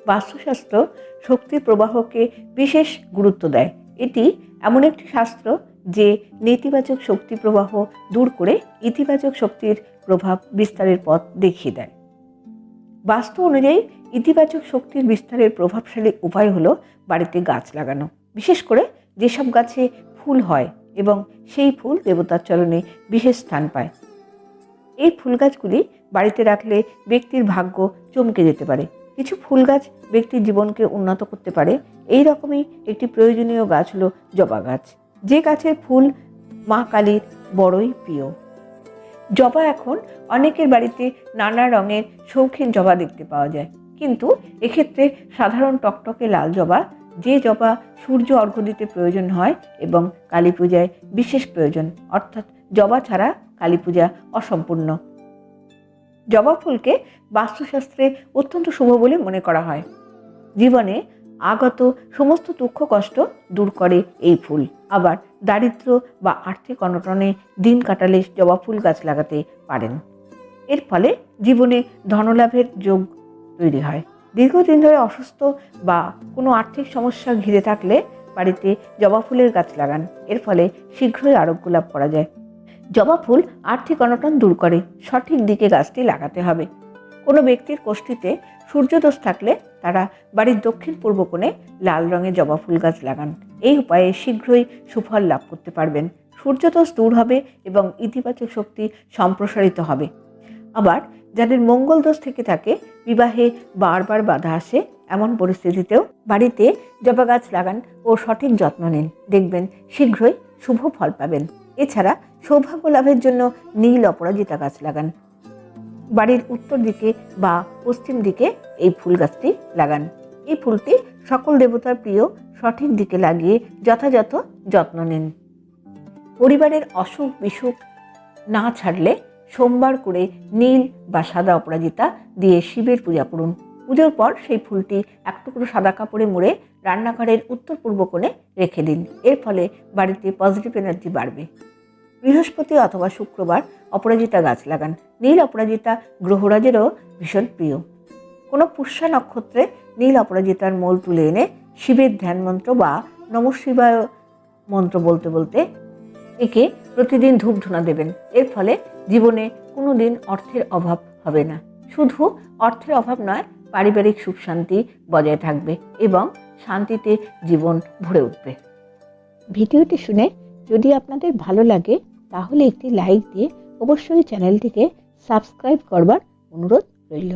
বাস্তুশাস্ত্র শক্তির প্রবাহকে বিশেষ গুরুত্ব দেয়। এটি এমন একটি শাস্ত্র যে নেতিবাচক শক্তি প্রবাহ দূর করে ইতিবাচক শক্তির প্রভাব বিস্তারের পথ দেখিয়ে দেয়। বাস্তু অনুযায়ী ইতিবাচক শক্তির বিস্তারের প্রভাবশালী উপায় হলো বাড়িতে গাছ লাগানো, বিশেষ করে যেসব গাছে ফুল হয় এবং সেই ফুল দেবতার চরণে বিশেষ স্থান পায়। এই ফুল গাছগুলি বাড়িতে রাখলে ব্যক্তির ভাগ্য চমকে যেতে পারে। কিছু ফুল গাছ ব্যক্তির জীবনকে উন্নত করতে পারে। এই রকমই একটি প্রয়োজনীয় গাছ হলো জবা গাছ, যে গাছের ফুল মা কালীর বড়ই প্রিয়। জবা এখন অনেকের বাড়িতে নানা রঙের শৌখিন জবা দেখতে পাওয়া যায়, কিন্তু এক্ষেত্রে সাধারণ টকটকে লাল জবা, যে জবা সূর্য অর্ঘ্য দিতে প্রয়োজন হয় এবং কালী পূজায় বিশেষ প্রয়োজন, অর্থাৎ জবা ছাড়া কালী পূজা অসম্পূর্ণ। জবা ফুলকে বাস্তুশাস্ত্রে অত্যন্ত শুভ বলে মনে করা হয়। জীবনে আগত সমস্ত দুঃখ কষ্ট দূর করে এই ফুল। আবার দারিদ্র বা আর্থিক অনটনে দিন কাটালে জবা ফুল গাছ লাগাতে পারেন। এর ফলে জীবনে ধনলাভের যোগ তৈরি হয়। দীর্ঘদিন ধরে অসুস্থ বা কোনো আর্থিক সমস্যা ঘিরে থাকলে বাড়িতে জবা ফুলের গাছ লাগান, এর ফলে শীঘ্রই আরোগ্য লাভ করা যায়। জবা ফুল আর্থিক অনটন দূর করে। সঠিক দিকে গাছটি লাগাতে হবে। কোনো ব্যক্তির কোষ্ঠীতে সূর্যদোষ থাকলে তারা বাড়ির দক্ষিণ পূর্ব কোণে লাল রঙের জবা ফুল গাছ লাগান। এই উপায়ে শীঘ্রই সুফল লাভ করতে পারবেন। সূর্যদোষ দূর হবে এবং ইতিবাচক শক্তি সম্প্রসারিত হবে। আবার যাদের মঙ্গল দোষ থেকে থাকে, বিবাহে বারবার বাধা আসে, এমন পরিস্থিতিতেও বাড়িতে জবা গাছ লাগান ও সঠিক যত্ন নিন, দেখবেন শীঘ্রই শুভ ফল পাবেন। এছাড়া সৌভাগ্য লাভের জন্য নীল অপরাজিতা গাছ লাগান। বাড়ির উত্তর দিকে বা পশ্চিম দিকে এই ফুল গাছটি লাগান। এই ফুলটি সকল দেবতার প্রিয়। সঠিক দিকে লাগিয়ে যথাযথ যত্ন নিন। পরিবারের অসুখ বিসুখ না ছাড়লে সোমবার করে নীল বা সাদা অপরাজিতা দিয়ে শিবের পূজা করুন। পুজোর পর সেই ফুলটি এক টুকরো সাদা কাপড়ে মুড়ে রান্নাঘরের উত্তর পূর্ব কোণে রেখে দিন। এর ফলে বাড়িতে পজিটিভ এনার্জি বাড়বে। বৃহস্পতি অথবা শুক্রবার অপরাজিতা গাছ লাগান। নীল অপরাজিতা গ্রহরাজেরও ভীষণ প্রিয়। কোনো পুষ্যা নক্ষত্রে নীল অপরাজিতার মূল তুলে এনে শিবের ধ্যান মন্ত্র বা নমঃ শিবায় মন্ত্র বলতে বলতে একে প্রতিদিন ধূপ ধুনা দেবেন। এর ফলে জীবনে কোনো দিন অর্থের অভাব হবে না। শুধু অর্থের অভাব নয়, পারিবারিক সুখ শান্তি বজায় থাকবে এবং শান্তিতে জীবন ভরে উঠবে। ভিডিওটি শুনে যদি আপনাদের ভালো লাগে তাহলে একটি লাইক দিয়ে অবশ্যই চ্যানেলটিকে সাবস্ক্রাইব করবার অনুরোধ রইল।